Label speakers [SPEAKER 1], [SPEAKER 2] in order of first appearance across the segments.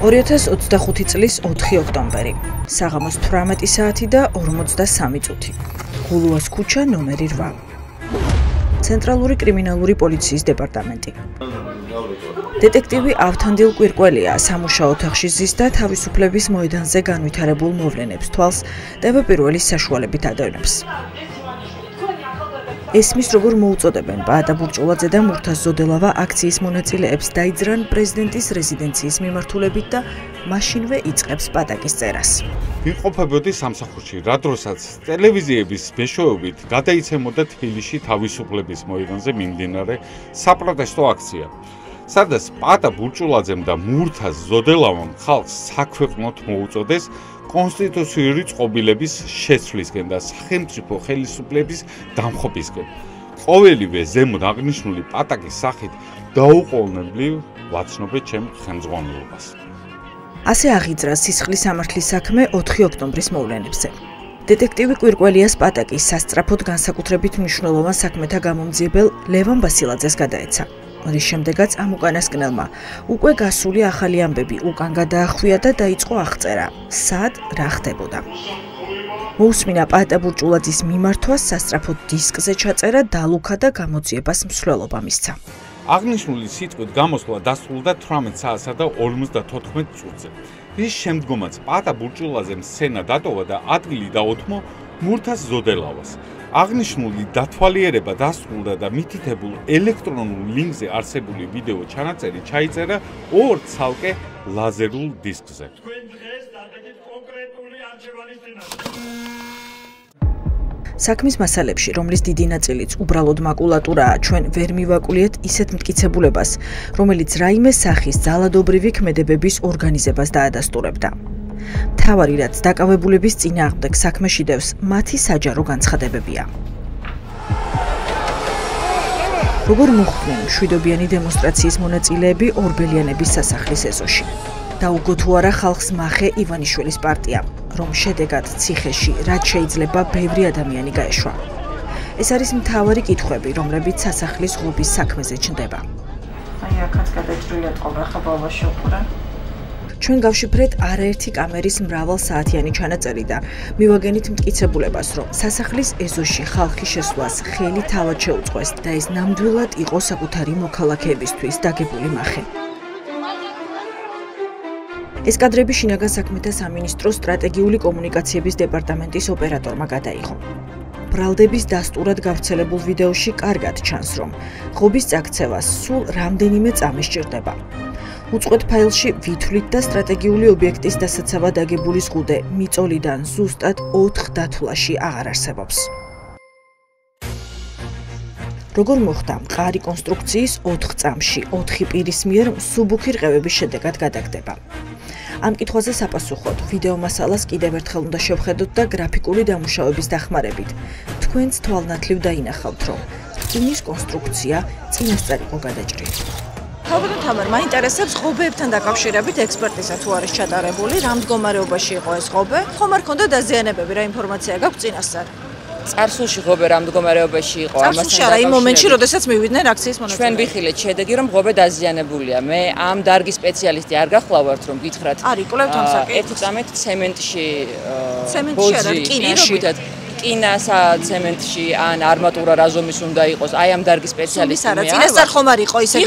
[SPEAKER 1] 2025 წლის 4 ოქტომბერი. საღამოს 18 საათი და 43 წუთი. გულუას ქუჩა ნომერი 8. ცენტრალური კრიმინალური პოლიციის დეპარტამენტი. დეტექტივი ავთანდილ კვირკველია სამუშაო ოთახში ზის და თავისუფლების მოედანზე განვითარებულ მოვლენებს თვალს ტევ-პირველის საშუალებით ადევნებს. ესმის როგორ მოუწოდებენ პაატა ბურჭულაძე და მურთაზ ზოდელავა აქციის მონაწილეებს დაიძრან პრეზიდენტის რეზიდენციის მიმართულებით და მაშინვე იწყებს პატაკის წერას.
[SPEAKER 2] ვიმყოფებოდი სამსახურში, რა დროსაც ტელევიზიების მეშვეობით გადაიცემოდა თბილისში თავისუფლების მოედანზე მიმდინარე საპროტესტო აქცია. სადაც პაატა ბურჭულაძემ და მურთაზ ზოდელავამ ხალხს საქვეყნოდ მოუწოდეს კონსტიტუციური წყობილების შეცვლისკენ და სახელმწიფო ხელისუფლების დამხობისკენ. ყოველივე ზემოთ აღნიშნული პატაკის სახით დაუყოვნებლივ ვაცნობე ჩემ ხელმძღვანელობას.
[SPEAKER 1] ასე აღიძრა სისხლის სამართლის საქმე 4 ოქტომბრის მოვლენებზე. დეტექტივი კვირკველიას პატაკის სასწრაფოდ განსაკუთრებით მნიშვნელოვან საქმეთა გამომძიებელ ლევან ბასილაძეს გადაეცა. რის შემდეგაც ამ უკანასკნელმა უკვე გასული ახალი ამბები უკან გადაახვია და დაიწყო აღწერა, სად რა ხდებოდა. მოусმინა პაატა ბურჭულაძის მიმართვას სასწრაფოდ დისკზე ჩაწერა დალუქა და გამოძიებას მსვლელობა მისცა.
[SPEAKER 2] აღნიშნული სიტყვით გამოსვლა დასრულდა 18 საათსა და 54 წუთზე. რის შემდგომაც პაატა ბურჭულაძემ სცენა დატოვა და ადგილი დაუთმო მურთაზ ზოდელავას. აღნიშნული დათვალიერება დასრულდა და მითითებულ ელექტრონულ ლინკზე არსებული ვიდეო ჩანაწერი ჩაიწერა 2 ცალკე ლაზერულ დისკზე.
[SPEAKER 1] საქმის მასალებში, რომლის დიდი ნაწილიც უბრალოდ მაკულატურაა, ჩვენ ვერ მივაკულიეთ ისეთ მტკიცებულებას, რომელიც რაიმე სახის ძალადობრივი ქმედებების ორგანიზებას დაადასტურებდა. მთავარი რაც დაკავებულების წინააღმდეგ საქმეში დევს, მათი საჯარო განცხადებებია. როგორ მოხვდნენ მშვიდობიანი დემონსტრაციის მონაწილეები ორბელიანების სასახლის ეზოში. დაუგო თუ არა ხალხს მახე ივანიშვილის პარტია, რომ შედეგად ციხეში რაც შეიძლება ბევრი ადამიანი გაეშვა. ეს არის მთავარი კითხვები, რომლებიც სასახლის ღობის საქმეზე ჩნდება.
[SPEAKER 3] აი აქაც გადაჭრილია წყობა, ხა ბავშვი უყურე.
[SPEAKER 1] ჩვენ გავშიფრეთ არაერთი კამერის მრავალსაათიანი ჩანაწერი და მივაგენით მტკიცებულებას, რომ სასახლის ეზოში ხალხის შესვლას ხელი თავად შეუწყოს და ეს ნამდვილად იყო საკუთარი მოქალაქეებისთვის დაგებული მახე. ეს კადრები შინაგან საქმეთა სამინისტროს სტრატეგიული კომუნიკაციების დეპარტამენტის ოპერატორმა გადაიღო. ბრალდების დასტურად გავრცელებულ ვიდეოში კარგად ჩანს, რომ ღობის წაქცევა სულ რამდენიმე წამი სჭირდება. უწყვეტ ფაილში ვითვლით და სტრატეგიული ობიექტის დასაცავად აგებული ზღუდე მიწოლიდან ზუსტად 4 დათვლაში აღარ არსებობს. როგორ მოხდა მყარი კონსტრუქციის 4 წამში 4 პირის მიერ მსუბუქი რყევების შედეგად გადაგდება. ამ კითხვაზე საპასუხოდ ვიდეო მასალას კიდევ ერთხელ უნდა შევხედოთ და გრაფიკული დამუშავების დახმარებით თქვენს თვალნათლივ დაინახავთ, რომ რკინის კონსტრუქცია წინასწარ იყო გადაჭრილი.
[SPEAKER 3] ხალხთან თამარ მაინტერესებს ღობეებთან დაკავშირებით ექსპერტიზა თუ არის ჩატარებული, რა მდგომარეობაში იყო ეს ღობე, ხომ არ ქონდა დაზიანებები, რა ინფორმაცია გაქვთ წინასწარ?
[SPEAKER 4] წარსულში ღობე რა მდგომარეობაში იყო
[SPEAKER 3] ამასთან დაკავშირებით? იმ მომენტში, როდესაც მივიდნენ აქციის მონაწილეები.
[SPEAKER 4] ჩვენ ვიხილეთ შედეგი, რომ ღობე დაზიანებულია. მე ამ დარგის სპეციალისტი არ გახლავართ, რომ გითხრათ.
[SPEAKER 3] არ იკვლევთ ამ საკითხს?
[SPEAKER 4] ერთი წამით ცემენტში
[SPEAKER 3] არა, რკინაში.
[SPEAKER 4] რკინასა ცემენტში ან არმატურა რაზომის უნდა იყოს. აი ამ დარგის სპეციალისტი მე.
[SPEAKER 3] წინასწარ ხომ არ იყო ისე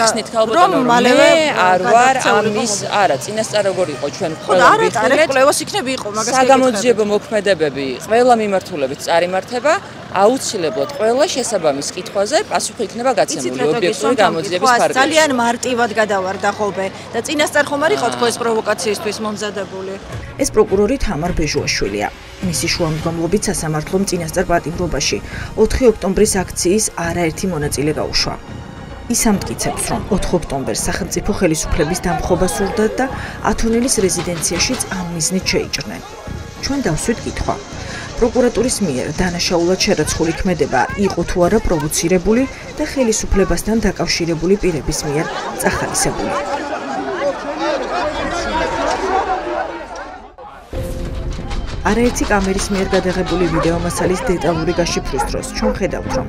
[SPEAKER 4] რომ მალევე არ ვარ ამის, არა, წინასწარ როგორ იყო ჩვენ ყველა ვიხილეთ.
[SPEAKER 3] კვლევას იქნები იყო, მაგას
[SPEAKER 4] საგამოძიებო მოქმედებები ყველა მიმართულებით წარიმართება. აუცილებლად ყველა შესაბამის კითხვაზე პასუხი იქნება გაცემული ობიექტური გამოძიების ფარგლებში.
[SPEAKER 3] ძალიან მარტივად გადავარდა ღობე და წინასწარ ხომ არ იყო თქო ეს პროვოკაციისთვის მომზადებული.
[SPEAKER 1] ეს პროკურორი თამარ ბეჟუაშვილია. მისი შუამდგომლობით სასამართლომ წინასწარ პატიმრობაში 4 ოქტომბრის აქციის არაერთი მონაწილე გაუშვა. ის ამტკიცებს, რომ 4 ოქტომბერს სახელმწიფო ხელისუფლების დამხობა სურდათ და ათონელის რეზიდენციაშიც ამ მიზნით შეიჭრნენ. ჩვენ დავსვით კითხვა. პროკურატურის მიერ დანაშაულად შერაცხული ქმედება იყო თუ არა პროვოცირებული და ხელისუფლებასთან დაკავშირებული პირების მიერ წახალისებული. არაერთი კამერის მიერ გადაღებული ვიდეო მასალის დეტალური გაშიფვრის დროს ჩვენ ხედავთ, რომ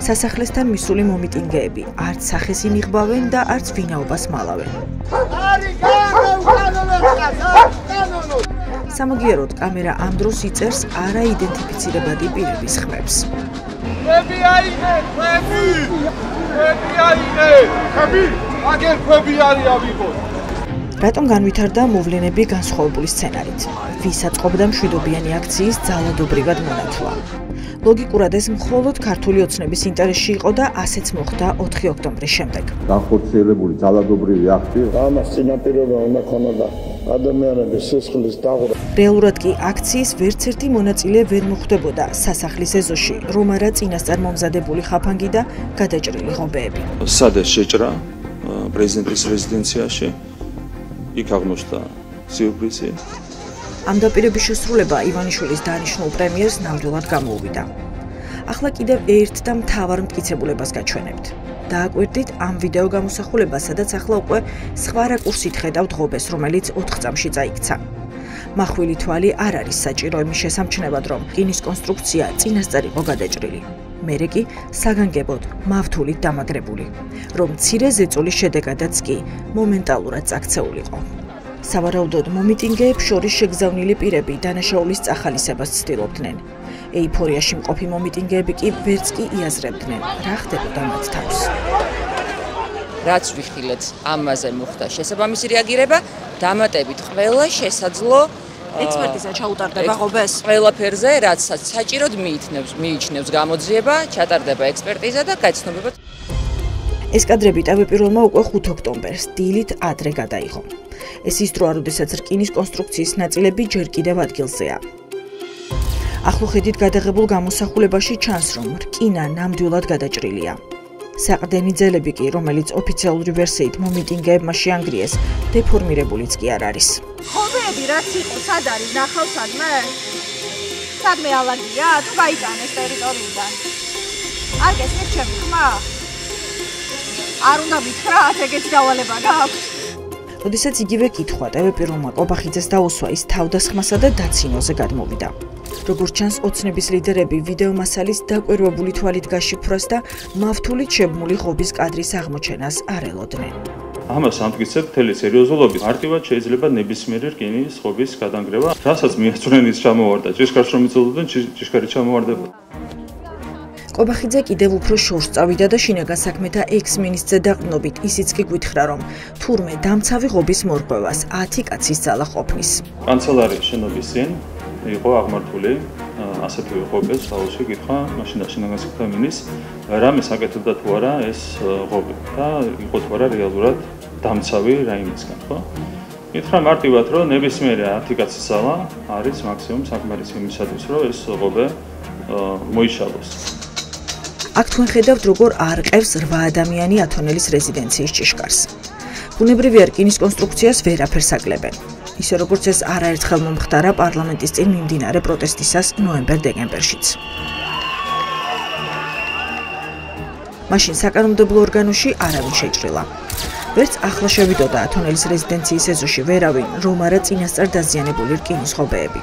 [SPEAKER 1] სასახლესთან მისული მომიტინგეები არც სახეს ინიღბავენ და არც ვინაობას მალავენ. სამაგიეროდ კამერა ამ დროს იწერს არაიდენტიფიცირებადი პირების ხმებს. რატომ განვითარდა მოვლენები განსხვავებული სცენარით? ვის აწყობდა მშვიდობიანი აქციის ძალადობრივად მონათლა? ლოგიკურად ეს მხოლოდ ქართული ოცნების ინტერესში იყო და ასეც მოხდა 4 ოქტომბრის შემდეგ.
[SPEAKER 5] განხორციელებული ძალადობრივი აქტი
[SPEAKER 6] ამას წინაპირობა უნდა ქონოდა ადამიანების სისხლის დაღვრა.
[SPEAKER 1] რეალურად კი აქციის ვერც ერთი მონაწილე ვერ მოხვდებოდა სასახლის ეზოში, რომ არა წინასწარ მომზადებული ხაფანგი და გადაჭრილი ღობეები.
[SPEAKER 7] სადეს შეჭრა პრეზიდენტის რეზიდენციაში იქ აღმოჩნდა სიურპრიზი.
[SPEAKER 1] ამ დაპირების შესრულება ივანიშვილის დანიშნულ პრემიერს ნამდვილად გამოუვიდა. ახლა კიდევ ერთ და მთავარ მტკიცებულებას გაჩვენებთ. დააკვირდით ამ ვიდეო გამოსახულებას, სადაც ახლა უკვე სხვა რაკურსით ხედავთ ღობეს, რომელიც 4 წამში წაიქცა. მახვილი თვალი არ არის საჭირო იმის შესამჩნევად, რომ რკინის კონსტრუქცია წინასწარ იყო გადაჭრილი. მერე კი საგანგებოდ მავთულით დამაგრებული, რომ მცირე ზეწოლის შედეგადაც კი მომენტალურად წაქცეულიყო. სავარაუდოდ მომიტინგეებს შორის შეგზავნილი პირები დანაშაულის წახალისებას ცდილობდნენ. ეიფორიაში მყოფი მომიტინგეები კი ვერც კი იაზრებდნენ, რა ხდებოდა მათ თავს.
[SPEAKER 4] რაც ვიხილეთ, ამაზე მოხდა შესაბამისი რეაგირება, დამატებით ყველა შესაძლო
[SPEAKER 3] ექსპერტიზა ჩაუტარდება ღობეს.
[SPEAKER 4] ყველაფერზე, რაც საჭიროდ მიიჩნევს გამოძიება, ჩატარდება ექსპერტიზა და გაცნობება.
[SPEAKER 1] ეს კადრები ტავეპიროლმა უკვე 5 ოქტომბერს დილით ადრე გადაიღო. ეს ის დროა, როდესაც რკინის კონსტრუქციის ნაწილები ჯერ კიდევ ადგილზეა. ახლოხედით გადაღებულ გამოსახულებაში ჩანს, რომ რკინა ნამდვილად გადაჭრილია. საყრდენი ძელები კი, რომელიც ოფიციალური ვერსიით მომიტინგეებმა შეანგრიეს, დეფორმირებულიც კი არ არის.
[SPEAKER 3] ღობეები რაც იყო, სად არის ნახავ სადმე? სადმე ალაგია, თუ გაიტანეს ტერიტორიიდან. არ გესმით ჩემი ხმა? არ უნდა მითხრათ, ეგეთი დავალება გაქვთ.
[SPEAKER 1] როდესაც იგივე კითხვა ტევეპიროლმა კობახიძეს დაუსვა, ის თავდასხმასა და დაცინოზე გადმოვიდა. როგორც ჩანს, ოცნების ლიდერები ვიდეო მასალის დაკვირვებული თვალით გაშიფვრას და მავთულით შებმული ღობის კადრის აღმოჩენას არ ელოდნენ.
[SPEAKER 7] ამას ამტკიცებ მთელი სერიოზულობით. მარტივად შეიძლება ნებისმიერი რკინის ღობის გადანგრევა, რასაც მიეწვნენ ის ჩამოვარდა. ჭიშკარს რომ იწოდოდნენ, ჭიშკარი ჩამოვარდებოდა.
[SPEAKER 1] კობახიძე კიდევ უფრო შორს წავიდა და შინაგან საქმეთა ექს-მინისტრზე დაყრდნობით ისიც კი გვითხრა, რომ თურმე დამცავი ღობის მორღვევას 10 კაცის ძალა ყოფნის.
[SPEAKER 7] კანცელარიის შენობის წინ იყო აღმართული ასეთივე ღობე, საოცრი კითხვა, მაშინ შინაგან საქმეთა მინისტრს რამეს აკეთებდა თუ არა ეს ღობე და იყო თუ არა რეალურად დამცავი რაიმისგან, ხო? კითხვა მარტივად, რომ ნებისმიერი 10 კაცის ძალა არის მაქსიმუმ საკმარისი იმისათვის, რომ ეს ღობე მოიშალოს.
[SPEAKER 1] აქ თქვენ ხედავთ, როგორ არყევს 8 ადამიანი ათონელის რეზიდენციის ჭიშკარს. ბუნებრივია, რკინის კონსტრუქციას ვერაფერს აკლებენ. ისე როგორც ეს არაერთხელ მომხდარა პარლამენტის წინ მიმდინარე პროტესტისას ნოემბერ-დეკემბერშიც. მაშინ საკანონმდებლო ორგანოში არავინ შეჭრილა. ვერც ახლა შევიდოდა ათონელის რეზიდენციის ეზოში ვერავინ, რომ არა წინასწარ დაზიანებული რკინის ღობეები.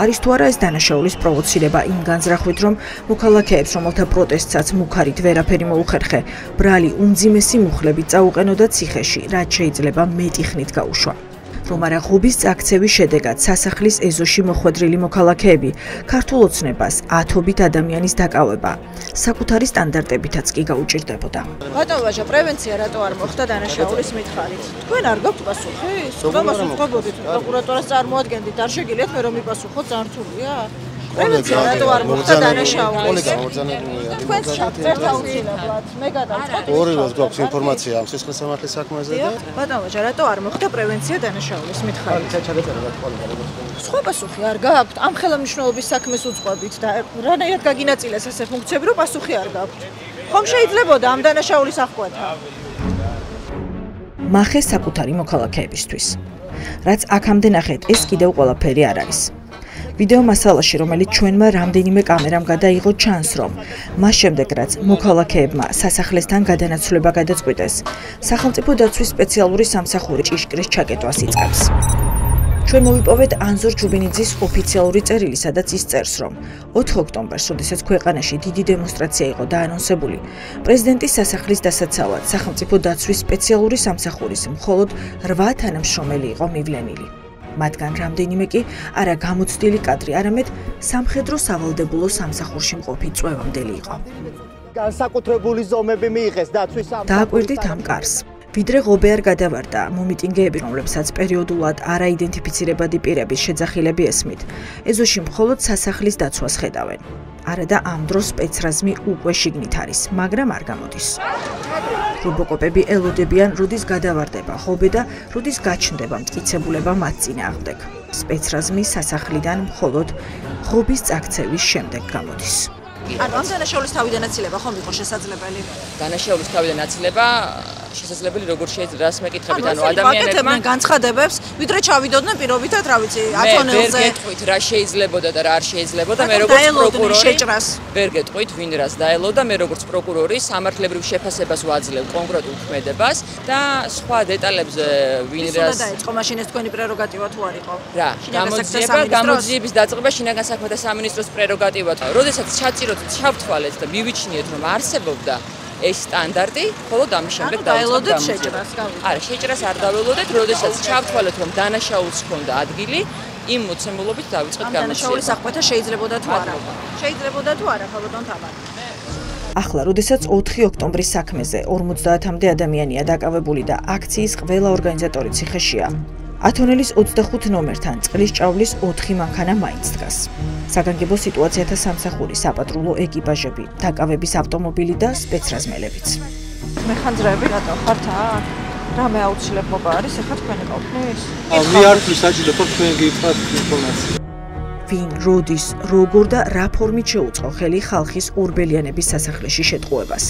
[SPEAKER 1] არის თუ არა ეს დანაშაულის პროვოცირება იმ განზრახვით, რომ მოქალაქეებს, რომელთა პროტესტსაც მუქარით ვერაფერი მოუხერხე, ბრალი უმძიმესი მუხლებით წაუყენოდა ციხეში, რაც შეიძლება მეტი ხნით გაუშვა. რომ არა ღობის წაქცევის შედეგად სასახლის ეზოში მოხვედრილი მოქალაქეები ქართულ ოცნებას ათობით ადამიანის დაკავება საკუთარი სტანდარტებითაც კი გაუჭირდებოდა.
[SPEAKER 3] ბატონო ვაჟა, პრევენცია რატო არ მოხდა დანაშაულის მითხარით? თქვენ არ გაქვთ პასუხი? სულ უწყობოდით, პროკურატურას წარმოადგენდით, არ შეგიძლიათ მე რომ მიპასუხოთ, ძალიან რთულია? პრევენცია რატო არ მოხდა დანაშაულის? თქვენს შევწერთ აუცილებლად. მე გადავწყვეტ.
[SPEAKER 6] ორივეს გვაქვს ინფორმაცია ამ სისხლის სამართლის საქმეზე და
[SPEAKER 3] ბატონო ვაჟა, რატო არ მოხდა პრევენცია დანაშაულის მითხარით? სხვა პასუხი არ გაქვთ? ამ ხელმძღვანელობის საქმეს უწყობთ და რანაირად გაგინაწილეს ესე ფუნქციები, რომ პასუხი არ გაქვთ? ხომ შეიძლებოდა ამ დანაშაულის აღკვეთა?
[SPEAKER 1] მახე საკუთარი მოქალაქეებისთვის. რაც აქამდე ნახეთ, ეს კიდევ ყველაფერი არ არის. ვიდეო მასალაში, რომელიც ჩვენმა რამდენიმე კამერამ გადაიღო, ჩანს, რომ მას შემდეგ, რაც მოქალაქეებმა სასახლესთან გადანაცვლება გადაწყვიტეს, სახელმწიფო დაცვის სპეციალური სამსახური ჭიშკრის ჩაკეტვას იწყებს. ჩვენ მოვიპოვეთ ანზორ ჯუბინიძის ოფიციალური წერილი, სადაც ის წერს, რომ 4 ოქტომბერს, როდესაც ქვეყანაში დიდი დემონსტრაცია იყო დაანონსებული, პრეზიდენტის სასახლის დასაცავად სახელმწიფო დაცვის სპეციალური სამსახურის მხოლოდ 8 თანამშრომელი იყო მივლენილი. მათგან რამდენიმე კი არა გამოცდილი კადრი, არამედ სამხედრო სავალდებულო სამსახურში მყოფი წვევამდელი იყო.
[SPEAKER 8] განსაკუთრებული ზომები მიიღეს დაცვის სამსახურს.
[SPEAKER 1] დააკვირდით ამ კარს. ვიდრე ღობე არ გადავარდა მომიტინგეები, რომლებსაც პერიოდულად არაიდენტიფიცირებადი პირების შეძახილები ესმით, ეზოში მხოლოდ სასახლის დაცვას ხედავენ. არა და ამ დროს სპეცრაზმი უკვე შიგნით არის, მაგრამ არ გამოდის. რობოკოპები ელოდებიან, როდის გადავარდება ღობე და როდის გაჩნდება მტკიცებულება მათ წინააღმდეგ. სპეცრაზმი სასახლიდან მხოლოდ ღობის წაქცევის შემდეგ გამოდის.
[SPEAKER 3] ანუ ამ დანაშაულის თავიდან აცილება ხომ იყო შესაძლებელი?
[SPEAKER 4] დანაშაულის თავიდან აცილება შესაძლებელი როგორ შეიძლება რას მეკითხებით, ანუ ადამიანებმა
[SPEAKER 3] განცხადებებს, ვიდრე ჩავიდოდნენ პირობითად, რა ვიცი, ათონელზე.
[SPEAKER 4] ვერ გეტყვით რა შეიძლებოდა და რა არ შეიძლებოდა, მე როგორც პროკურორი
[SPEAKER 3] შეჭრას.
[SPEAKER 4] ვერ გეტყვით ვინ რას დაელოდა, მე როგორც პროკურორი სამართლებრივ შეფასებას ვაძლევ კონკრეტულ ქმედებას და სხვა დეტალებზე ვინ რას
[SPEAKER 3] დაიწყო მაშინ ეს თქვენი პრეროგატივა თუ არ იყო?
[SPEAKER 4] რა, გამოძიების დაწყება შინაგან საქმეთა სამინისტროს პრეროგატივაა. როდესაც ჩაწიროთ, ჩავთვალეთ და მივიჩნიეთ, რომ არსებობდა ეს სტანდარტი, ხოლო ამის შემდეგ
[SPEAKER 3] დაელოდეთ შეჭრას,
[SPEAKER 4] არა, შეჭრას არ დაველოდეთ, როდესაც ჩავთვალეთ, რომ დანაშაულს ჰქონდა ადგილი, იმ მოცემულობით დავიწყეთ გამოძიება.
[SPEAKER 3] დანაშაულის საქმეთა შეიძლებოდა თუ არა? შეიძლებოდა თუ არა, ხალბატონ თამარი?
[SPEAKER 1] ახლა, როდესაც 4 ოქტომბრის საქმეზე 50-მდე ადამიანია დაკავებული და აქციის ყველა ორგანიზატორი ციხეშია, ათონელის 25 ნომერთან წყლის ჭავლის 4 მანქანა მაინც დგას. საგანგებო სიტუაციათა სამსახურის საპატრულო ეკიპაჟები, დაკავების ავტომობილი და სპეცრაზმელებიც.
[SPEAKER 3] მეხანძრეები რატო ხართ აქ? რამე აუცილებლობა არის ახლა თქვენი ყოფნის?
[SPEAKER 9] მე არ ვთვლი საჭირო თქვენ გითხრათ ინფორმაცია.
[SPEAKER 1] ვინ, როდის, როგორ და რა ფორმით შეუწყო ხელი ხალხის ორბელიანების სასახლეში შეტყუებას?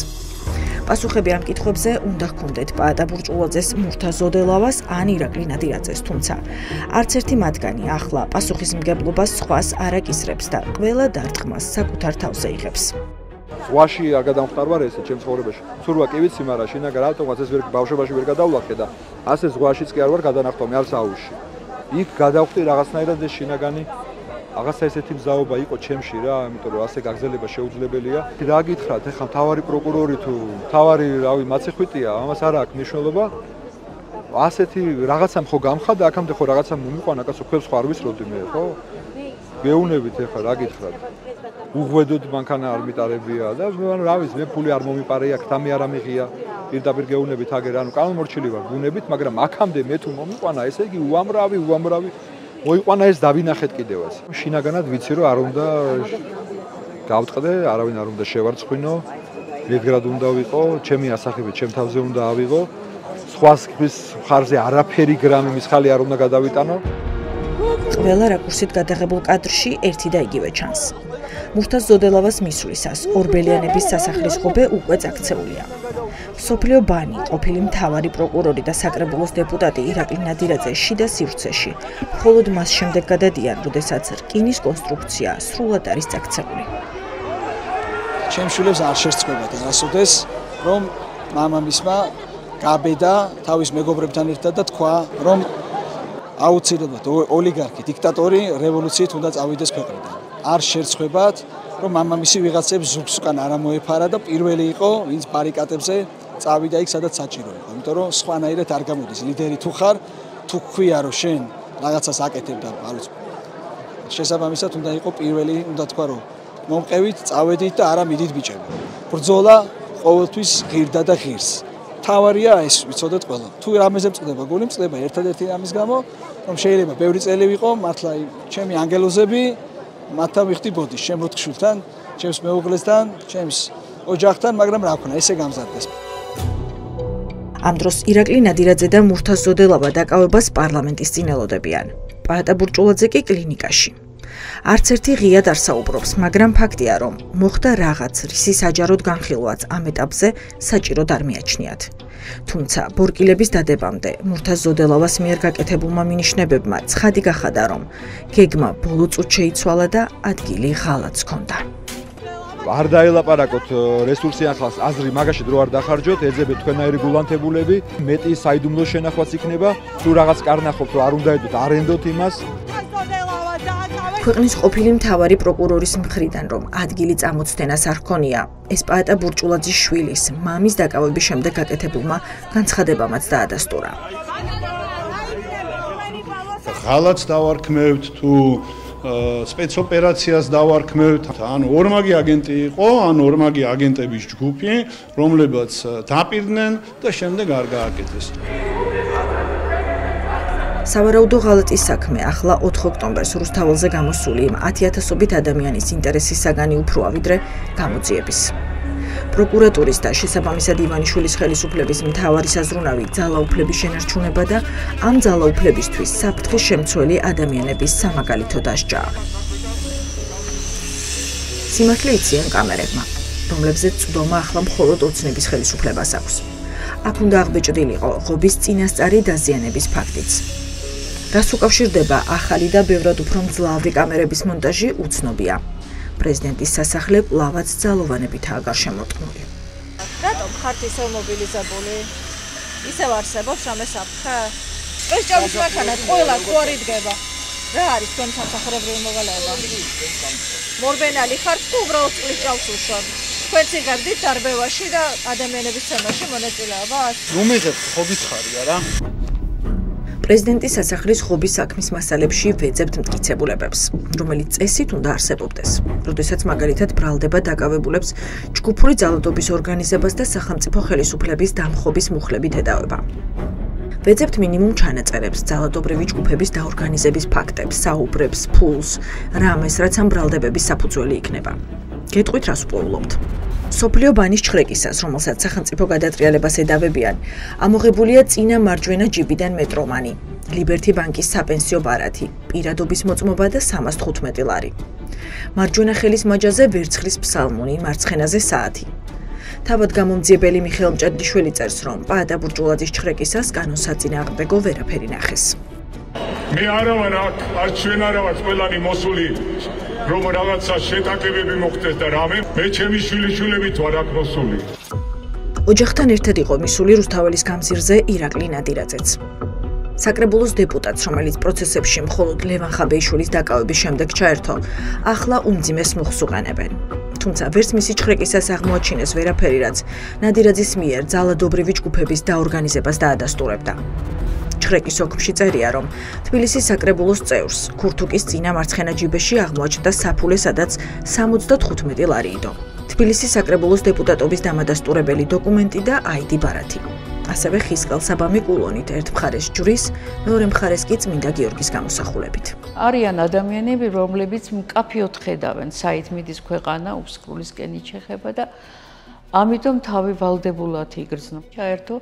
[SPEAKER 1] პასუხები ამ კითხვებზე უნდა ჰქონდეთ პაატა ბურჭულაძეს, მურთა ზოდელავას ან ირაკლი ნადირაძეს, თუმცა არც ერთი მათგანი ახლა პასუხისმგებლობას სხვას არ აკისრებს და ყველა დარტყმას საკუთარ თავზე იღებს.
[SPEAKER 9] ზღვაში არ გადამხტარვარ ესე ჩემს ცხოვრებაში. ცურვა კი ვიცი, მაგრამ შინაგან რატომაც ეს ვერ ბავშვობაში ვერ გადავლახე და ასე ზღვაშიც კი არ ვარ გადანახტომი, არც აუში. იქ გადავხდი რაღაცნაირად ეს შინაგანი აღასა ესეთი მზაობა იყო ჩემში რა, იმიტომ რომ ასე გაგზელება შეუძლებელია. რა გითხრათ, ეხლა მთავარი პროკურორი თუ მთავარი, რავი, მაცეხვიტია, ამას არ აქვს მნიშვნელობა. ასეთი რაღაცამ ხო გამხადა, აქამდე ხო რაღაცამ მომიყვანა, კაცო, ქვებს ხო არ ვისროდი მე, ხო? გეუნებით ეხლა რა გითხრათ. უღვედოდ მანქანა არ მიტარებია და ანუ რა ვიცი, მე ფული არ მომიპარეა, ქთამი არ ამიღია. პირდაპირ გეუნებით აგერ, ანუ კანონმორჩილი ვარ გუნებით, მაგრამ აქამდე მე თუ მომიყვანა, ესე იგი უამრავი მოიყვანა ეს დავინახეთ კიდევაც. შინაგანად ვიცი რომ არ უნდა გავწყდე, არავინ არ უნდა შევარცხვინო, მეგრად უნდა ვიყო, ჩემი ასახები ჩემ თავზე უნდა ავიღო. სხვას მხარზე არაფერი გრამი მისხალი არ უნდა გადავიტანო.
[SPEAKER 1] ყველა რაკურსით გადაღებულ კადრში ერთი და იგივე ჩანს. მურთა ზოდელავას მისვლისას ორბელიანების სასახლის ღობე უკვე წაქცეულია. სოფლიო ბანი, ყოფილი მთავარი პროკურორი და საკრებულოს დეპუტატი ირაკლი ნადირაძე შიდა სივრცეში მხოლოდ მას შემდეგ გადადიან, როდესაც რკინის კონსტრუქცია სრულად არის წაქცეული.
[SPEAKER 10] ჩემ შვილებს არ შესწყვეტა არასოდეს, რომ მამამისმა გაბედა თავის მეგობრებთან ერთად და თქვა, რომ აუცილებლად ოლიგარქი, დიქტატორი რევოლუციით უნდა წავიდეს ქვეყნიდან. არ შეერცხვებათ, რომ მამამისი ვიღაცებს ზუგს უკან არ ამოეფარა და პირველი იყო, ვინც ბარიკადებზე წავიდა იქ, სადაც საჭირო იყო. იმიტომ რომ სხვანაირად არ გამოდის. ლიდერი თუ ხარ, თუ ქვია რომ შენ რაღაცას აკეთებ და არის შესაბამისად უნდა იყო პირველი, უნდა თქვა რომ მომყევით, წავედით და არა მიდით ბიჭები. ბრძოლა ყოველთვის ღირდა და ღირს. თავარია ეს ვიცოდეთ ყველა. თუ რამეზე მწყდება, გული მწყდება ერთადერთი ამის გამო, რომ შეიძლება ბევრი წელი ვიყო, მართლა ჩემი ანგელოზები მათთან ვიხდი ბოდის, ჩემ ოთხშვილთან, ჩემს მეუღლესთან, ჩემს ოჯახთან, მაგრამ რა ვქნა, ესე გამზარდეს.
[SPEAKER 1] ამ დროს ირაკლი ნადირაძე და მურთა ზოდელავა დაკავებას პარლამენტის წინ ელოდებიან. პაატა ბურჭულაძე კი კლინიკაში. არც ერთი ღიად არ საუბრობს, მაგრამ ფაქტია, რომ მოხდა რაღაც რისი საჯაროდ განხილვაც ამ ეტაპზე საჭიროდ არ მიაჩნიათ. თუმცა ბორკილების დადებამდე მურთა ზოდელავას მიერ გაკეთებულმა მინიშნებებმა ცხადი გახადა, რომ გეგმა ბოლო წუთს შეიცვალა და ადგილი ღალატს ჰქონდა.
[SPEAKER 9] არ დაელაპარაკოთ რესურსიან ხალხს, აზრი მაგაში დრო არ დახარჯოთ, ეძებეთ თქვენაირი გულანთებულები, მეტი საიდუმლო შენახვაც იქნება, თუ რაღაც კარნახობთ, რომ არ უნდა ედოთ, არ ენდოთ იმას.
[SPEAKER 1] ქვეყნის ყოფილი მთავარი პროკურორის მხრიდან, რომ ადგილი წამოწდენას არ ჰქონია, ეს პაატა ბურჭულაძის შვილის, მამის დაკავების შემდეგ გაკეთებულმა განცხადებამაც დაადასტურა.
[SPEAKER 11] ღალატს დავარქმევთ თუ სპეცოპერაციას დავარქმევთ, ანუ ორმაგი აგენტი იყო, ან ორმაგი აგენტების ჯგუფი, რომლებაც დაპირდნენ და შემდეგ არ გააკეთეს.
[SPEAKER 1] სავარაუდო ღალატის საქმე ახლა 4 ოქტომბერს რუსთაველზე გამოსული იმ 10,000-ობით ადამიანის ინტერესის საგანი უფრო ავიდრე გამოძიების. პროკურატურის და შესაბამისად ივანიშვილის ხელისუფლების მთავარი საზრუნავი ძალაუფლების შენარჩუნება და ამ ძალაუფლებისთვის საფრთხის შემცველი ადამიანების სამაგალითო დასჯა. სიმართლე იციან კამერებმა, რომლებზეც წვდომა ახლა მხოლოდ ოცნების ხელისუფლებას აქვს. აქ უნდა აღბეჭდილიყო ღობის წინასწარი დაზიანების ფაქტიც. რას უკავშირდება ახალი და ბევრად უფრო მძლავრი კამერების მონტაჟი უცნობია. პრეზიდენტის სასახლე კვლავაც ძალოვანებითაა გარშემორტყმული.
[SPEAKER 3] რატომ ხართ ისევ მობილიზებული? ისევ არსებობს რამე საფრთხე? სპეციალურ მანქანად ყველა თუ არ იდგება. რა არის თქვენი სამსახურებრივი მოვალეობა? მორბენალი ხართ თუ უბრალოდ წყლის ჭავს უშორ? თქვენც იღებდით დარბევაში და ადამიანების ცემაში მონაწილეობას?
[SPEAKER 11] ნუ მიღებთ, ხო გითხარი არა?
[SPEAKER 1] პრეზიდენტის სასახლის ღობის საქმის მასალებში ვეძებთ მტკიცებულებებს, რომელიც წესით უნდა არსებობდეს. როდესაც მაგალითად ბრალდება დაკავებულებს ჯგუფური ძალადობის ორგანიზებას და სახელმწიფო ხელისუფლების დამხობის მუხლებით ედავება. ვეძებთ მინიმუმ ჩანაწერებს, ძალადობრივი ჯგუფების დაორგანიზების ფაქტებს, საუბრებს, ფულს, რამეს, რაც ამ ბრალდებების საფუძველი იქნება. გეტყვით, რას უპოულობთ. სოფლიო ბანის ჩხრეკისას, რომელსაც სახელმწიფო გადატრიალებას ედავებიან, ამოღებულია წინა მარჯვენა ჯიბიდან მეტრომანი, ლიბერთი ბანკის საპენსიო ბარათი, პირადობის მოწმობა და 315 ლარი. მარჯვენა ხელის მაჯაზე ვერცხლის ფსალმუნი, მარცხენაზე საათი. თავად გამომძიებელი მიხეილ მჭედლიშვილი წერს, რომ პაატა ბურჭულაძის ჩხრეკისას კანონსაწინააღმდეგო ვერაფერი ნახეს.
[SPEAKER 12] მე არა ვარ აქ, არც ჩვენ არა ვართ ყველანი მოსული, რომ რაღაცა შეტაკებები მოხდეს და რამე, მე ჩემი შვილიშვილებით ვარ აქ მოსული.
[SPEAKER 1] ოჯახთან ერთად იყო მისული რუსთაველის გამზირზე ირაკლი ნადირაძეც. საკრებულოს დეპუტატს, რომელიც პროცესებში მხოლოდ ლევან ხაბეიშვილის დაკავების შემდეგ ჩაერთო, ახლა უმძიმეს მუხს უყენებენ. თუმცა ვერც მისი ჩხრეკისას აღმოაჩინეს ვერაფერი, რაც ნადირაძის მიერ ძალადობრივი ჯგუფების დაორგანიზებას დაადასტურებდა. ჩხრეკის ოქმში წერია, რომ თბილისის საკრებულოს წევრს ქურთუკის წინა მარცხენა ჯიბეში აღმოაჩნდა საფულე, სადაც 75 ლარი იდო. თბილისის საკრებულოს დეპუტატობის დამადასტურებელი დოკუმენტი და ID ბარათი. ასევე ხისყელსაბამი კულონით ერთ მხარეს ჯვრის, მეორე მხარეს კი წმინდა გიორგის გამოსახულებით.
[SPEAKER 13] არიან ადამიანები, რომლებიც მკაფიოდ ხედავენ საით მიდის ქვეყანა, უსკრულისკენ იჩეხება და ამიტომ თავი ვალდებულად იგრძნო. ჩაერთო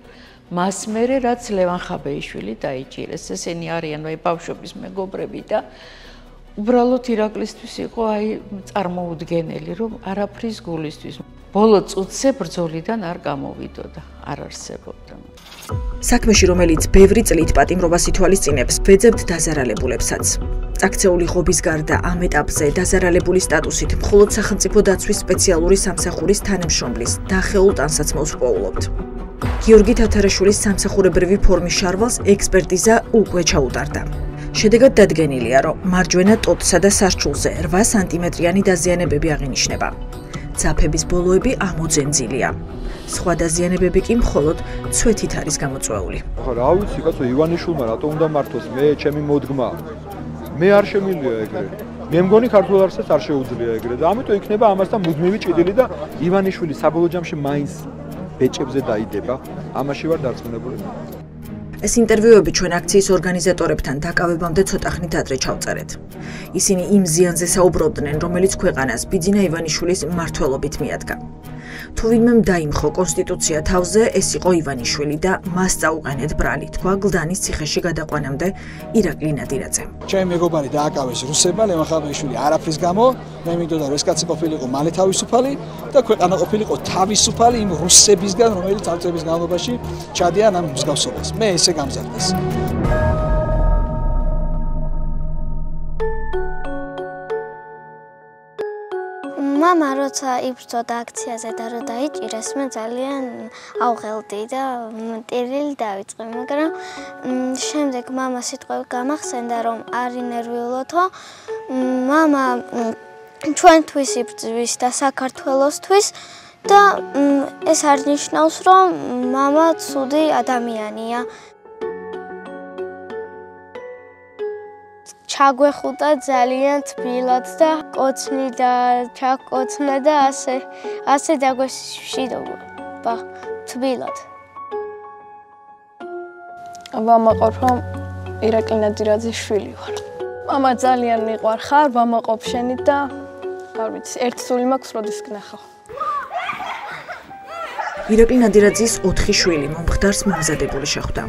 [SPEAKER 13] მას მერე, რაც ლევან ხაბეიშვილი დაიჭირეს. ესენი არიან ბავშვობის მეგობრები და უბრალოდ ირაკლისთვის იყო წარმოუდგენელი, რომ არაფრის გულისთვის. ბოლო წუთზე ბრძოლიდან არ გამოვიდო და არ არსებობდა.
[SPEAKER 1] საქმეში, რომელიც ბევრი წლით პატიმრობას ითვალისწინებს, ვეძებთ დაზარალებულებსაც. აქცეული ღობის გარდა ამ ეტაპზე დაზარალებული სტატუსით მხოლოდ სახელმწიფო დაცვის სპეციალური სამსახურის თანამშრომლის დახეულ ტანსაცმელს ვპოულობთ. გიორგი თათარაშვილის სამსახურებრივი ფორმის შარვალს ექსპერტიზა უკვე ჩაუტარდა. შედეგად დადგენილია, რომ მარჯვენა ტოტსა და სასჩულზე 8 სანტიმეტრიანი დაზიანებები აღინიშნება. ძაფების ბოლოები ამოძენძილია. სხვა დაზიანებები კი მხოლოდ ცვეთით არის გამოწვეული.
[SPEAKER 9] ახლა რა ვიცი, კაცო, ივანიშვილმა რატო უნდა მართოს? მე ჩემი მოდგმა. მე არ შემილია ეგრე. მე მგონი ქართულ არსებს არ შეუძლია ეგრე და ამიტომ იქნება ამასთან მუდმივი ჭიდილი და ივანიშვილი საბოლოო ჯამში მაინც ბეჭებზე დაიდება. ამაში ვარ დარწმუნებული.
[SPEAKER 1] ეს ინტერვიუები ჩვენ აქციის ორგანიზატორებთან დაკავებამდე ცოტა ხნით ადრე ჩავწერეთ. ისინი იმ ზიანზე საუბრობდნენ, რომელიც ქვეყანას ბიძინა ივანიშვილის მმართველობით მიადგა. თუ ვინმემ დაიმხო კონსტიტუცია თავზე, ეს იყო ივანიშვილი და მას წაუყენეთ ბრალი, თქვა გლდანის ციხეში გადაყვანამდე ირაკლი ნადირაძე.
[SPEAKER 10] ჩემი მეგობარი დააკავეს რუსებმა, ლევან ხაბეიშვილი არაფრის გამო, მე მინდოდა რომ ეს კაცი ყოფილიყო მალე თავისუფალი და ქვეყანა ყოფილიყო თავისუფალი იმ რუსებისგან, რომელიც წელიწების განმავლობაში ჩადიან ამ მსგავსობას. მე ესე გამზარდეს.
[SPEAKER 14] მამა როცა იბრძოდა აქციაზე და რო დაიჭირეს, მე ძალიან ავღელდი და ტირილი დავიწყე, მაგრამ შემდეგ მამა სიტყვები გამახსენდა, რომ არ ინერვიულოთო, მამა ჩვენთვის იბრძვის და საქართველოსთვის და ეს არ ნიშნავს, რომ მამა ცუდი ადამიანია. ჩაგვეხუტა ძალიან თბილად და კოცნი და ჩაკოცნა და ასე დაგვეშვიდობა თბილად.
[SPEAKER 15] ვამაყობ, რომ ირაკლი ნადირაძის შვილი ვარ. მამა ძალიან მიყვარხარ, ვამაყობ შენი და არ ვიცი, ერთ სული მაქვს როდის გნახავ.
[SPEAKER 1] ირაკლი ნადირაძის 4 შვილი მომხდარს მომზადებული შეხვდა.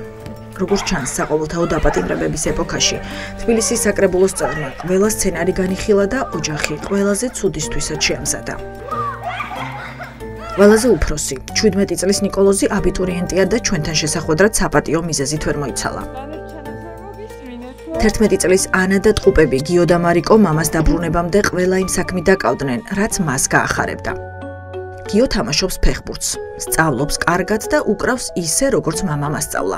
[SPEAKER 1] როგორც ჩანს, საყოველთაო დაპატიმრებების ეპოქაში თბილისის საკრებულოს წევრმა ყველა სცენარი განიხილა და ოჯახი ყველაზე ცუდისთვისაც შეამზადა. ყველაზე უფროსი, 17 წლის ნიკოლოზი აბიტურიენტია და ჩვენთან შესახვედრად საპატიო მიზეზით ვერ მოიცალა. 11 წლის ანა და ტყუპები გიო და მარიკო მამას დაბრუნებამდე ყველა იმ საქმით დაკავდნენ, რაც მას გაახარებდა. გიო თამაშობს ფეხბურთს, სწავლობს კარგად და უკრავს ისე, როგორც მამამ ასწავლა.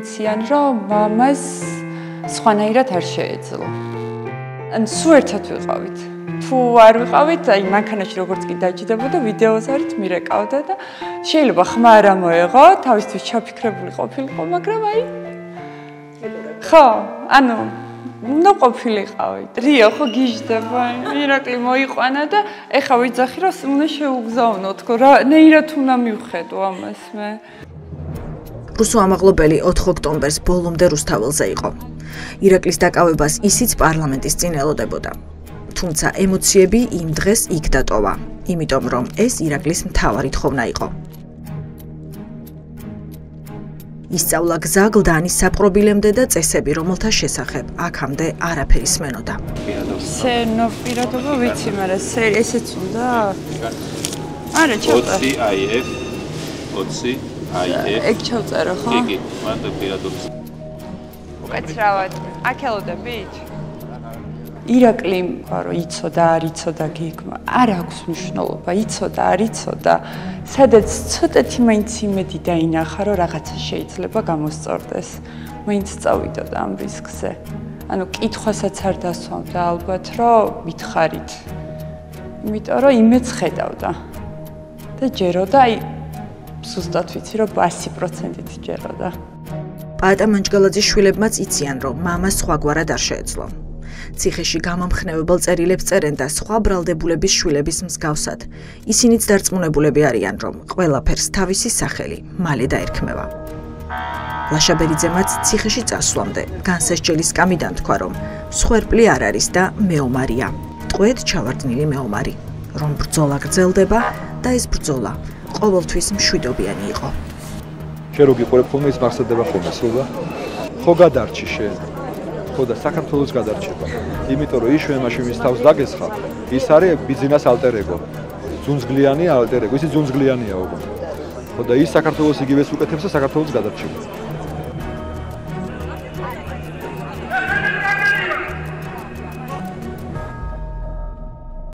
[SPEAKER 4] იციან, რომ მამას სხვანაირად არ შეეძლო. ან სულ ერთად ვიყავით. თუ არ ვიყავით, აი მანქანაში როგორც კი დაჯდებოდა, ვიდეოზე არით მირეკავდა და შეიძლება ხმა არ მოეღო, თავისთვის ჩაფიქრებული ყოფილიყო, მაგრამ აი ხო, ანუ უნდა ყოფილიყავით. რიო ხო გიждდება, ირაკლი მოიყვანა და ეხა ვიძახი, რომ უნდა შეუგზავნო, თქო რა, ნეირად უნდა მივხედო ამას მე.
[SPEAKER 1] რუსო ამაღლობელი 4 ოქტომბერს ბოლომდე რუსთაველზე იყო. ირაკლის დაკავებას ისიც პარლამენტის წინ ელოდებოდა. თუმცა ემოციები იმ დღეს იქ დატოვა, იმიტომ რომ ეს ირაკლის მთავარი თხოვნა იყო. ისწავლა გზა გლდანის საპყრობილემდე და წესები, რომელთა შესახებ აქამდე არაფერი სმენოდა.
[SPEAKER 4] პირადობა ვიცი, მაგრამ ესეც უნდა? არა, ჩავწერე.
[SPEAKER 16] 20 IF 20
[SPEAKER 4] ეგ ჩავწერე, ხო?
[SPEAKER 16] კი, მანდ პირადობს.
[SPEAKER 4] უკეთრავად, აკელოდებით? ირაკლი, რომ იცოდა, არ იცოდა გეგმა, არ აქვს მნიშვნელობა, იცოდა, არ იცოდა, სადაც ცოტათი მაინც იმედი დაინახა, რომ რაღაცა შეიძლება გამოსწორდეს. მაინც წავიდოდა ამ რისკზე. ანუ კითხვასაც არ დასვამდა ალბათ, რომ მითხარით. იმიტომ რომ იმედს ხედავდა. და ჯეროდა, აი ზუსტად ვიცი, რომ 100%-ით ჯეროდა.
[SPEAKER 1] პაატა მანჯგალაძის შვილებმაც იციან, რომ მამა სხვაგვარად არ შეეძლო. ციხეში გამამხნევებელ წერილებს წერენ და სხვა ბრალდებულების შვილების მსგავსად. ისინიც დარწმუნებულები არიან, რომ ყველაფერს თავისი სახელი მალე დაერქმევა. ლაშაბერიძემაც ციხეში წასვლამდე განსასჯელის სკამი დამთქვა, რომ მსხვერპლი არ არის და მეომარია. ტყვედ ჩავარდნილი მეომარი, რომ ბრძოლა გრძელდება და ეს ბრძოლა ყოველთვის მშვიდობიანი იყო.
[SPEAKER 9] შენ რო გიყურებ ხოლმე ის მახსოვდება ხოლმე სულა. ხო გადარჩი შენ. ხო და საქართველოს გადარჩება. იმიტომ რომ იშვე მაშინ მის თავს დაგესხა, ის არის ბიზნეს ალტერეგო. ძუნძგლიანი ალტერეგო, ისი ძუნძგლიანია უკვე. ხო და ის საქართველოს იგივეს უკეთებს და საქართველოს გადარჩება.